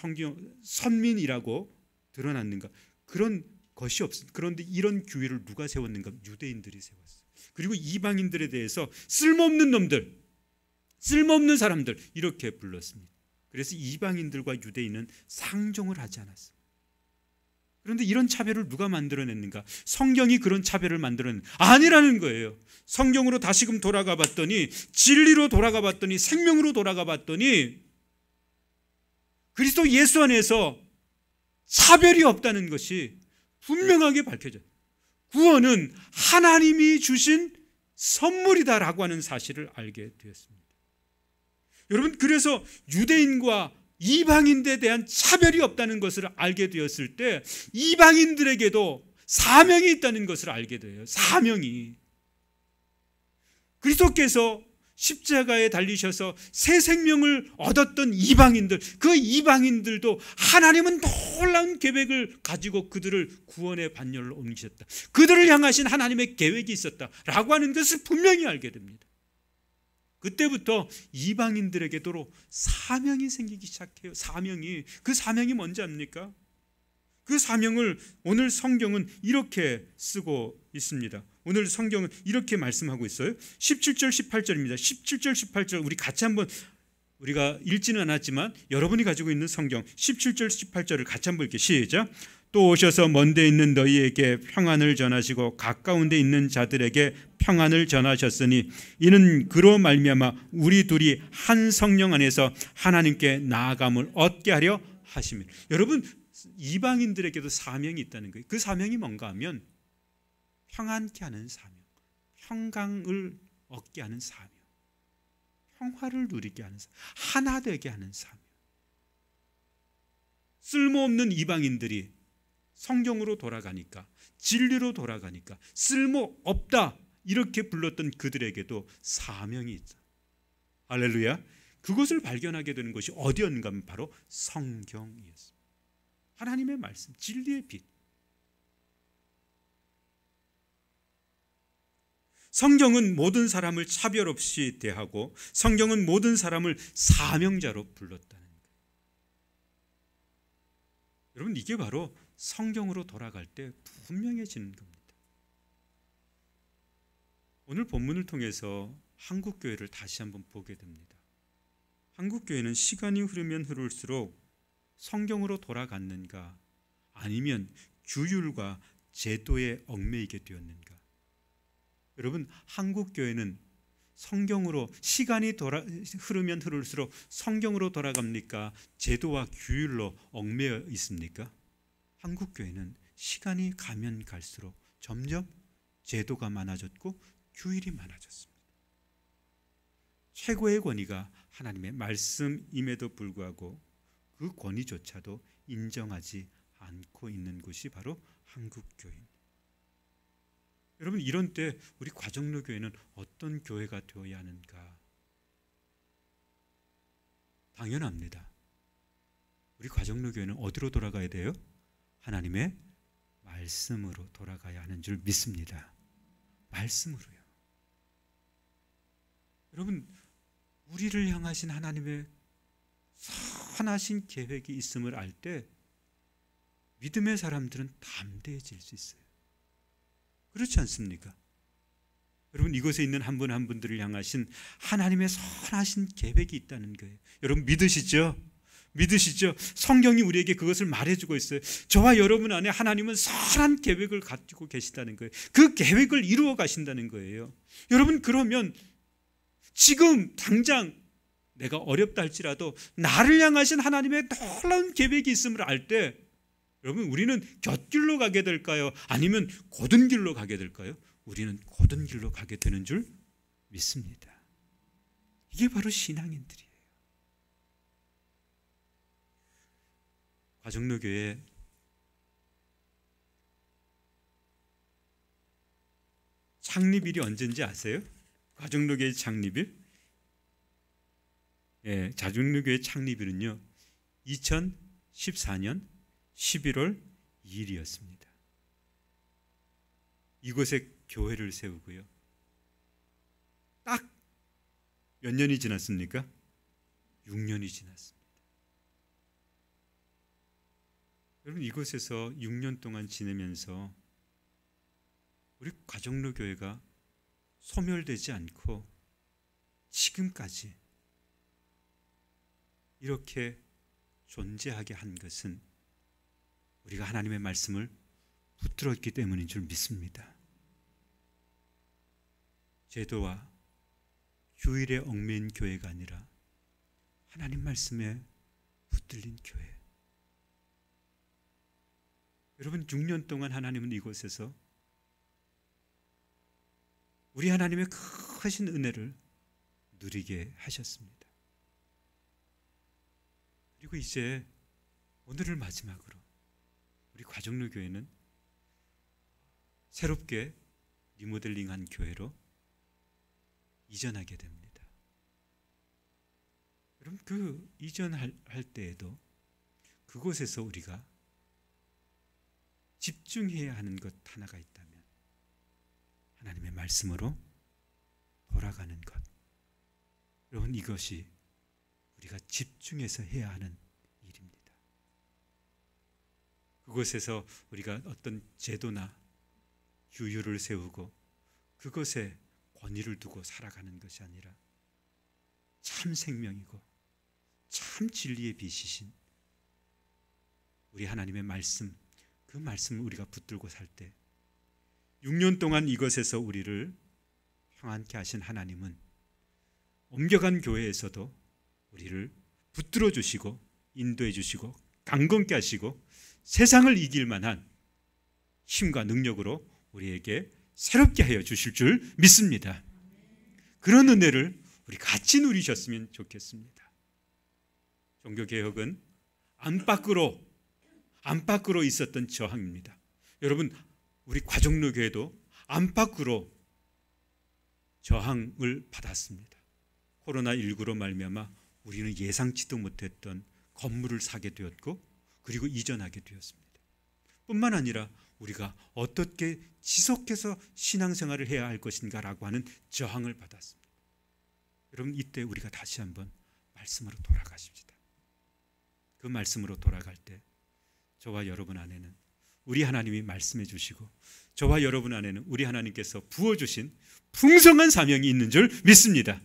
선민이라고 드러났는가? 그런 것이 없습니다. 그런데 이런 규율을 누가 세웠는가? 유대인들이 세웠어요. 그리고 이방인들에 대해서 쓸모없는 놈들, 쓸모없는 사람들 이렇게 불렀습니다. 그래서 이방인들과 유대인은 상종을 하지 않았습니다. 그런데 이런 차별을 누가 만들어냈는가? 성경이 그런 차별을 아니라는 거예요. 성경으로 다시금 돌아가 봤더니, 진리로 돌아가 봤더니, 생명으로 돌아가 봤더니 그리스도 예수 안에서 차별이 없다는 것이 분명하게 밝혀져요. 구원은 하나님이 주신 선물이다라고 하는 사실을 알게 되었습니다. 여러분, 그래서 유대인과 이방인들에 대한 차별이 없다는 것을 알게 되었을 때 이방인들에게도 사명이 있다는 것을 알게 돼요. 사명이. 그리스도께서 십자가에 달리셔서 새 생명을 얻었던 이방인들, 그 이방인들도 하나님은 놀라운 계획을 가지고 그들을 구원의 반열로 옮기셨다. 그들을 향하신 하나님의 계획이 있었다라고 하는 것을 분명히 알게 됩니다. 그때부터 이방인들에게도 사명이 생기기 시작해요. 그 사명이 뭔지 압니까? 그 사명을 오늘 성경은 이렇게 쓰고 있습니다. 오늘 성경은 이렇게 말씀하고 있어요. 17절 18절입니다. 17절 18절 우리 같이 한번, 우리가 읽지는 않았지만 여러분이 가지고 있는 성경 17절 18절을 같이 한번 읽게. 시작. 또 오셔서 먼데 있는 너희에게 평안을 전하시고 가까운 데 있는 자들에게 평안을 전하셨으니 이는 그로 말미암아 우리 둘이 한 성령 안에서 하나님께 나아감을 얻게 하려 하심이라. 여러분, 이방인들에게도 사명이 있다는 거예요. 그 사명이 뭔가 하면 평안케 하는 사명, 평강을 얻게 하는 사명, 평화를 누리게 하는 사명, 하나 되게 하는 사명. 쓸모없는 이방인들이 성경으로 돌아가니까, 진리로 돌아가니까 쓸모없다, 이렇게 불렀던 그들에게도 사명이 있다. 할렐루야. 그것을 발견하게 되는 것이 어디였는가 하면 바로 성경이었습니다. 하나님의 말씀, 진리의 빛. 성경은 모든 사람을 차별 없이 대하고 성경은 모든 사람을 사명자로 불렀다는 거예요. 여러분, 이게 바로 성경으로 돌아갈 때 분명해지는 겁니다. 오늘 본문을 통해서 한국교회를 다시 한번 보게 됩니다. 한국교회는 시간이 흐르면 흐를수록 성경으로 돌아갔는가 아니면 규율과 제도에 얽매이게 되었는가? 여러분, 한국교회는 성경으로 시간이 흐르면 흐를수록 성경으로 돌아갑니까? 제도와 규율로 얽매여 있습니까? 한국교회는 시간이 가면 갈수록 점점 제도가 많아졌고 규율이 많아졌습니다. 최고의 권위가 하나님의 말씀임에도 불구하고 그 권위조차도 인정하지 않고 있는 곳이 바로 한국교회입니다. 여러분, 이런 때 우리 과정로교회는 어떤 교회가 되어야 하는가? 당연합니다. 우리 과정로교회는 어디로 돌아가야 돼요? 하나님의 말씀으로 돌아가야 하는 줄 믿습니다. 말씀으로요. 여러분, 우리를 향하신 하나님의 선하신 계획이 있음을 알 때 믿음의 사람들은 담대해질 수 있어요. 그렇지 않습니까? 여러분, 이곳에 있는 한 분 한 분들을 향하신 하나님의 선하신 계획이 있다는 거예요. 여러분, 믿으시죠? 믿으시죠? 성경이 우리에게 그것을 말해주고 있어요. 저와 여러분 안에 하나님은 선한 계획을 가지고 계시다는 거예요. 그 계획을 이루어 가신다는 거예요. 여러분, 그러면 지금 당장 내가 어렵다 할지라도 나를 향하신 하나님의 놀라운 계획이 있음을 알 때 여러분, 우리는 곁길로 가게 될까요? 아니면 곧은 길로 가게 될까요? 우리는 곧은 길로 가게 되는 줄 믿습니다. 이게 바로 신앙인들이에요. 과정로교회 창립일이 언제인지 아세요? 과정로교회 창립일? 예, 과정로교회 창립일은요 2014년 11월 2일이었습니다. 이곳에 교회를 세우고요. 딱 몇 년이 지났습니까? 6년이 지났습니다. 여러분, 이곳에서 6년 동안 지내면서 우리 과정로교회가 소멸되지 않고 지금까지 이렇게 존재하게 한 것은 우리가 하나님의 말씀을 붙들었기 때문인 줄 믿습니다. 제도와 규율에 얽매인 교회가 아니라 하나님 말씀에 붙들린 교회. 여러분, 6년 동안 하나님은 이곳에서 우리 하나님의 크신 은혜를 누리게 하셨습니다. 그리고 이제 오늘을 마지막으로 우리 과정로교회는 새롭게 리모델링한 교회로 이전하게 됩니다. 여러분, 그 이전할 때에도 그곳에서 우리가 집중해야 하는 것 하나가 있다면 하나님의 말씀으로 돌아가는 것. 여러분, 이것이 우리가 집중해서 해야 하는 일입니다. 그곳에서 우리가 어떤 제도나 규율을 세우고 그것에 권위를 두고 살아가는 것이 아니라 참 생명이고 참 진리의 빛이신 우리 하나님의 말씀, 그 말씀을 우리가 붙들고 살 때 6년 동안 이것에서 우리를 평안케 하신 하나님은 옮겨간 교회에서도 우리를 붙들어 주시고 인도해 주시고 강건케 하시고 세상을 이길 만한 힘과 능력으로 우리에게 새롭게 하여 주실 줄 믿습니다. 그런 은혜를 우리 같이 누리셨으면 좋겠습니다. 종교개혁은 안팎으로 있었던 저항입니다. 여러분, 우리 과정로교회도 안팎으로 저항을 받았습니다. 코로나19로 말미암아 우리는 예상치도 못했던 건물을 사게 되었고 그리고 이전하게 되었습니다. 뿐만 아니라 우리가 어떻게 지속해서 신앙생활을 해야 할 것인가라고 하는 저항을 받았습니다. 여러분, 이때 우리가 다시 한번 말씀으로 돌아가십시다. 그 말씀으로 돌아갈 때 저와 여러분 안에는 우리 하나님이 말씀해 주시고 저와 여러분 안에는 우리 하나님께서 부어주신 풍성한 사명이 있는 줄 믿습니다.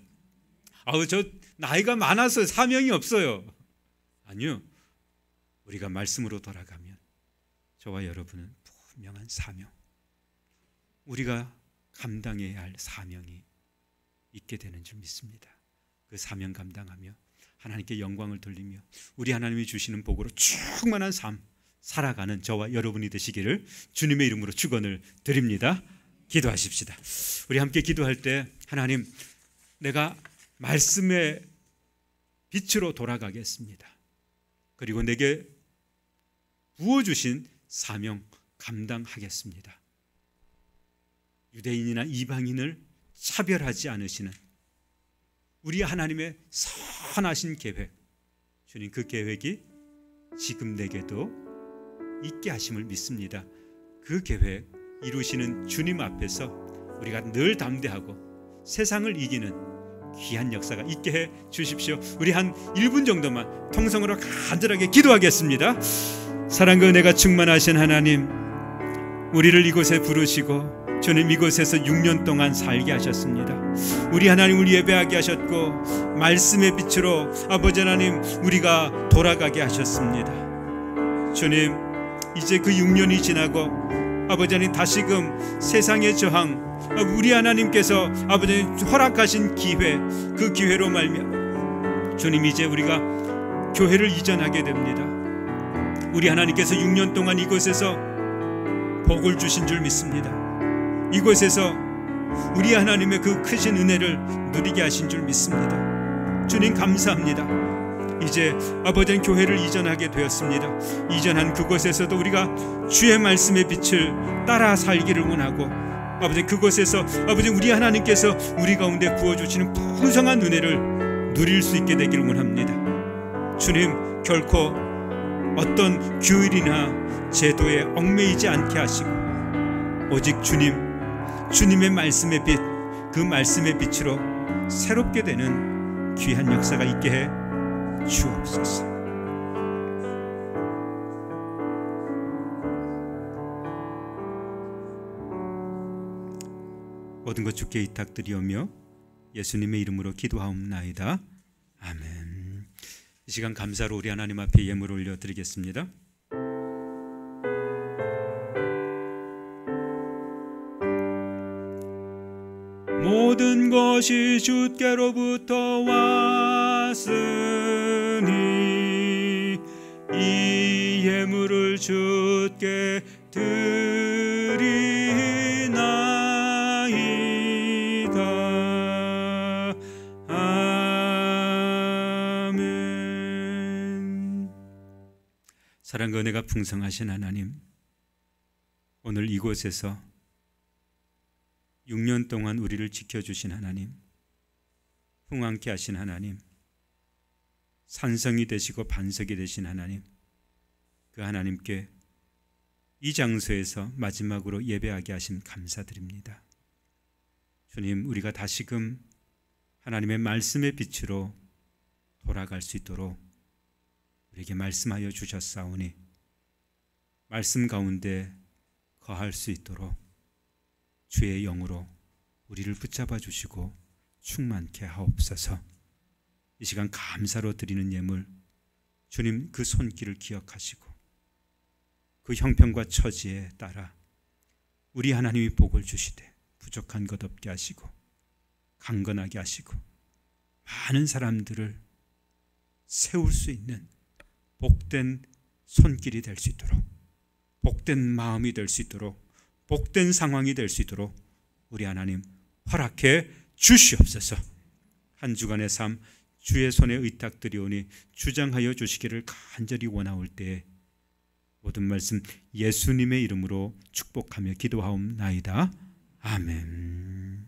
저 나이가 많아서 사명이 없어요. 아니요. 우리가 말씀으로 돌아가면 저와 여러분은 분명한 사명, 우리가 감당해야 할 사명이 있게 되는 줄 믿습니다. 그 사명 감당하며 하나님께 영광을 돌리며 우리 하나님이 주시는 복으로 충만한 삶 살아가는 저와 여러분이 되시기를 주님의 이름으로 축원을 드립니다. 기도하십시다. 우리 함께 기도할 때 하나님, 내가 말씀의 빛으로 돌아가겠습니다. 그리고 내게 부어주신 사명 감당하겠습니다. 유대인이나 이방인을 차별하지 않으시는 우리 하나님의 선하신 계획, 주님 그 계획이 지금 내게도 있게 하심을 믿습니다. 그 계획 이루시는 주님 앞에서 우리가 늘 담대하고 세상을 이기는 귀한 역사가 있게 해 주십시오. 우리 한 1분 정도만 통성으로 간절하게 기도하겠습니다. 사랑과 은혜가 충만하신 하나님, 우리를 이곳에 부르시고 주님 이곳에서 6년 동안 살게 하셨습니다. 우리 하나님을 예배하게 하셨고 말씀의 빛으로 아버지 하나님 우리가 돌아가게 하셨습니다. 주님, 이제 그 6년이 지나고 아버지 하나님 다시금 세상의 저항, 우리 하나님께서 아버지 하나님 허락하신 기회, 그 기회로 말미암아 주님 이제 우리가 교회를 이전하게 됩니다. 우리 하나님께서 6년 동안 이곳에서 복을 주신 줄 믿습니다. 이곳에서 우리 하나님의 그 크신 은혜를 누리게 하신 줄 믿습니다. 주님 감사합니다. 이제 아버지 하나님 교회를 이전하게 되었습니다. 이전한 그곳에서도 우리가 주의 말씀의 빛을 따라 살기를 원하고 아버지 그곳에서 아버지 우리 하나님께서 우리 가운데 부어주시는 풍성한 은혜를 누릴 수 있게 되기를 원합니다. 주님, 결코 어떤 규율이나 제도에 얽매이지 않게 하시고 오직 주님의 말씀의 빛, 그 말씀의 빛으로 새롭게 되는 귀한 역사가 있게 해 주옵소서. 모든 것 주께 의탁드리오며 예수님의 이름으로 기도하옵나이다. 아멘. 이 시간 감사로 우리 하나님 앞에 예물을 올려드리겠습니다. 모든 것이 주께로부터 왔으니 이 예물을 주께 드리나이다. 아멘. 사랑과 은혜가 풍성하신 하나님, 오늘 이곳에서 6년 동안 우리를 지켜주신 하나님, 흥왕케 하신 하나님, 산성이 되시고 반석이 되신 하나님, 그 하나님께 이 장소에서 마지막으로 예배하게 하신 감사드립니다. 주님, 우리가 다시금 하나님의 말씀의 빛으로 돌아갈 수 있도록 우리에게 말씀하여 주셨사오니 말씀 가운데 거할 수 있도록 주의 영으로 우리를 붙잡아 주시고 충만케 하옵소서. 이 시간 감사로 드리는 예물, 주님 그 손길을 기억하시고 그 형편과 처지에 따라 우리 하나님이 복을 주시되 부족한 것 없게 하시고 강건하게 하시고 많은 사람들을 세울 수 있는 복된 손길이 될 수 있도록, 복된 마음이 될 수 있도록, 복된 상황이 될 수 있도록 우리 하나님 허락해 주시옵소서. 한 주간의 삶 주의 손에 의탁드리오니 주장하여 주시기를 간절히 원하올 때에 모든 말씀 예수님의 이름으로 축복하며 기도하옵나이다. 아멘.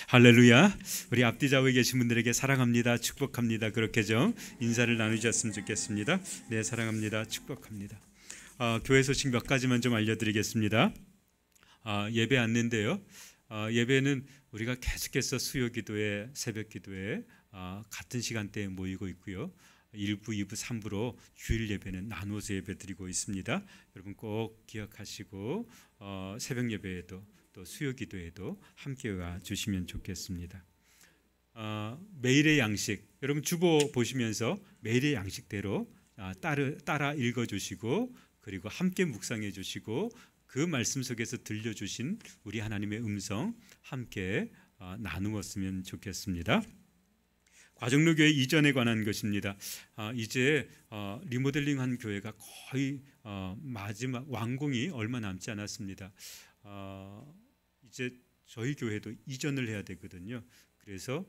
할렐루야. 우리 앞뒤 좌우에 계신 분들에게 사랑합니다, 축복합니다, 그렇게 좀 인사를 나누셨으면 좋겠습니다. 네, 사랑합니다, 축복합니다. 교회 소식 몇 가지만 좀 알려드리겠습니다. 예배 안내인데요. 예배는 우리가 계속해서 수요기도회, 새벽기도회 같은 시간대에 모이고 있고요. 1부, 2부, 3부로 주일 예배는 나누어서 예배 드리고 있습니다. 여러분 꼭 기억하시고 새벽 예배에도 또 수요 기도에도 함께 와 주시면 좋겠습니다. 매일의 양식, 여러분 주보 보시면서 매일의 양식대로 따라 읽어주시고 그리고 함께 묵상해 주시고 그 말씀 속에서 들려주신 우리 하나님의 음성 함께 나누었으면 좋겠습니다. 과정로교회 이전에 관한 것입니다. 이제 리모델링한 교회가 거의 마지막 완공이 얼마 남지 않았습니다. 이제 저희 교회도 이전을 해야 되거든요. 그래서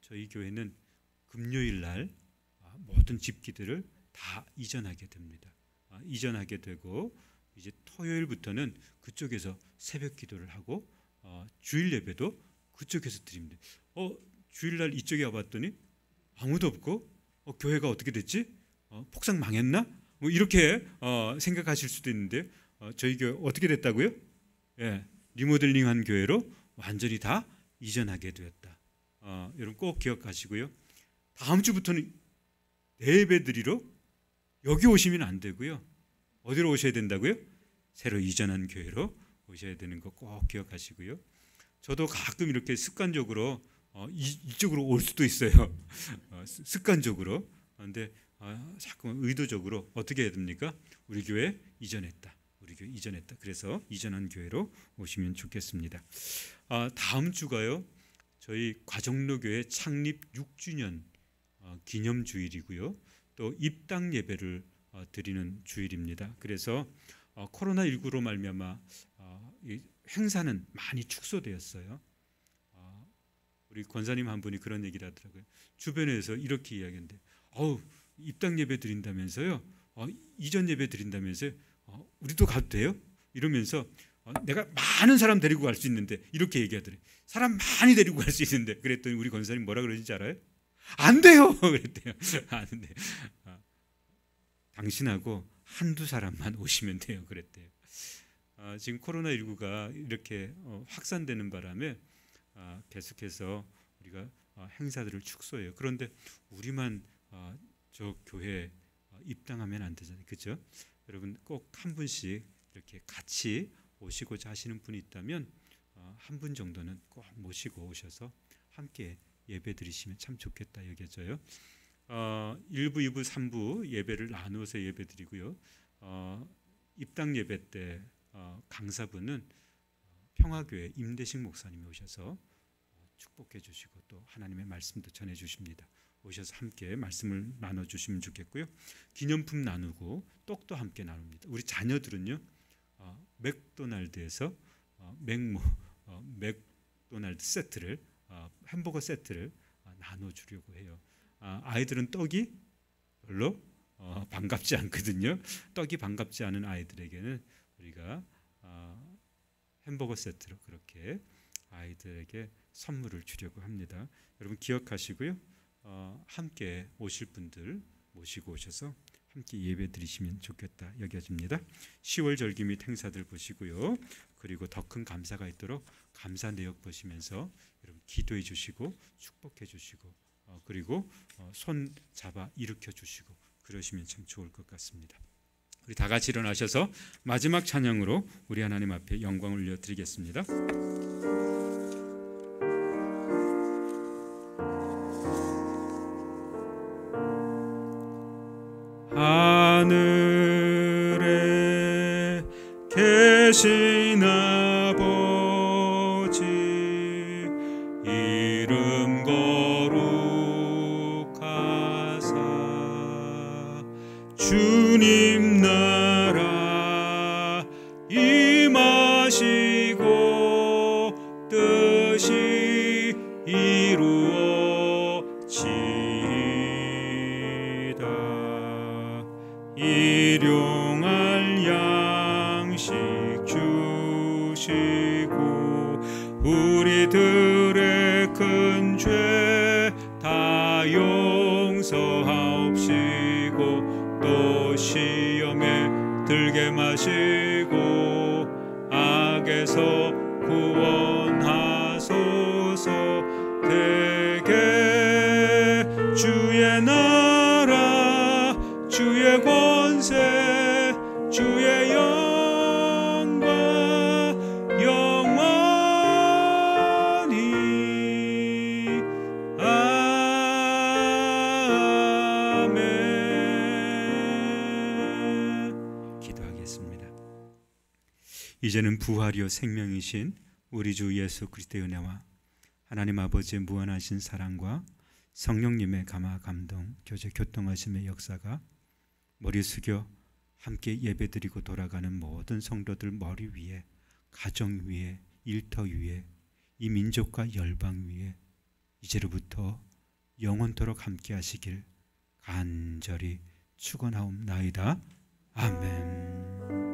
저희 교회는 금요일 날 모든 집기들을 다 이전하게 됩니다. 이전하게 되고 이제 토요일부터는 그쪽에서 새벽 기도를 하고 주일 예배도 그쪽에서 드립니다. 주일날 이쪽에 와봤더니 아무도 없고 교회가 어떻게 됐지? 폭삭 망했나? 뭐 이렇게 생각하실 수도 있는데 저희 교회 어떻게 됐다고요? 예, 리모델링한 교회로 완전히 다 이전하게 되었다. 여러분 꼭 기억하시고요. 다음 주부터는 예배 드리러 여기 오시면 안 되고요. 어디로 오셔야 된다고요? 새로 이전한 교회로 오셔야 되는 거 꼭 기억하시고요. 저도 가끔 이렇게 습관적으로 이쪽으로 올 수도 있어요. 습관적으로. 그런데 자꾸 의도적으로 어떻게 해야 됩니까? 우리 교회 이전했다. 우리 교회 이전했다. 그래서 이전한 교회로 오시면 좋겠습니다. 다음 주가요. 저희 과정로교회 창립 6주년 기념 주일이고요. 또 입당 예배를 드리는 주일입니다. 그래서 코로나19로 말미암아 행사는 많이 축소되었어요. 우리 권사님 한 분이 그런 얘기를 하더라고요. 주변에서 이렇게 이야기하는데 입당 예배 드린다면서요? 이전 예배 드린다면서요? 우리도 가도 돼요? 이러면서 내가 많은 사람 데리고 갈 수 있는데 이렇게 얘기하더래요. 사람 많이 데리고 갈 수 있는데 그랬더니 우리 권사님 뭐라 그러는지 알아요? 안 돼요. 그랬대요. 안 돼. 당신하고 한두 사람만 오시면 돼요. 그랬대요. 지금 코로나19가 이렇게 확산되는 바람에 계속해서 우리가 행사들을 축소해요. 그런데 우리만 저 교회 입당하면 안 되잖아요. 그렇죠? 여러분 꼭 한 분씩 이렇게 같이 오시고자 하시는 분이 있다면 한 분 정도는 꼭 모시고 오셔서 함께 예배 드리시면 참 좋겠다 여겨져요. 1부, 2부, 3부 예배를 나누어서 예배 드리고요. 입당 예배 때 강사분은 평화교회 임대식 목사님이 오셔서 축복해 주시고 또 하나님의 말씀도 전해 주십니다. 오셔서 함께 말씀을 나눠 주시면 좋겠고요. 기념품 나누고 떡도 함께 나눕니다. 우리 자녀들은요. 맥도날드에서 맥도날드 세트를 햄버거 세트를 나눠 주려고 해요. 아이들은 떡이 별로 반갑지 않거든요. 떡이 반갑지 않은 아이들에게는 우리가 햄버거 세트로 그렇게 아이들에게 선물을 주려고 합니다. 여러분 기억하시고요. 함께 오실 분들 모시고 오셔서 함께 예배 드리시면 좋겠다 여겨집니다. 10월 절기 및 행사들 보시고요. 그리고 더 큰 감사가 있도록 감사 내역 보시면서 여러분 기도해 주시고 축복해 주시고 그리고 손 잡아 일으켜 주시고 그러시면 참 좋을 것 같습니다. 우리 다 같이 일어나셔서 마지막 찬양으로 우리 하나님 앞에 영광을 올려드리겠습니다. 하늘에 계신 아버지 이름 거룩하사 주님 나라 임하시고 뜻이 이루어지이다. 일용할 양식 주시고 우리들의 죄 다 용서하옵시고 또 시험에 들게 마시고 악에서 구원하소서. 대개 주의 나라 주의 권세 주의 영광 영원히 아멘. 기도하겠습니다. 이제는 부활이요 생명이신 우리 주 예수 그리스도의 은혜와 하나님 아버지의 무한하신 사랑과 성령님의 감화 감동 교제 교통하심의 역사가 머리 숙여 함께 예배드리고 돌아가는 모든 성도들 머리 위에, 가정 위에, 일터 위에, 이 민족과 열방 위에 이제로부터 영원토록 함께 하시길 간절히 축원하옵나이다. 아멘.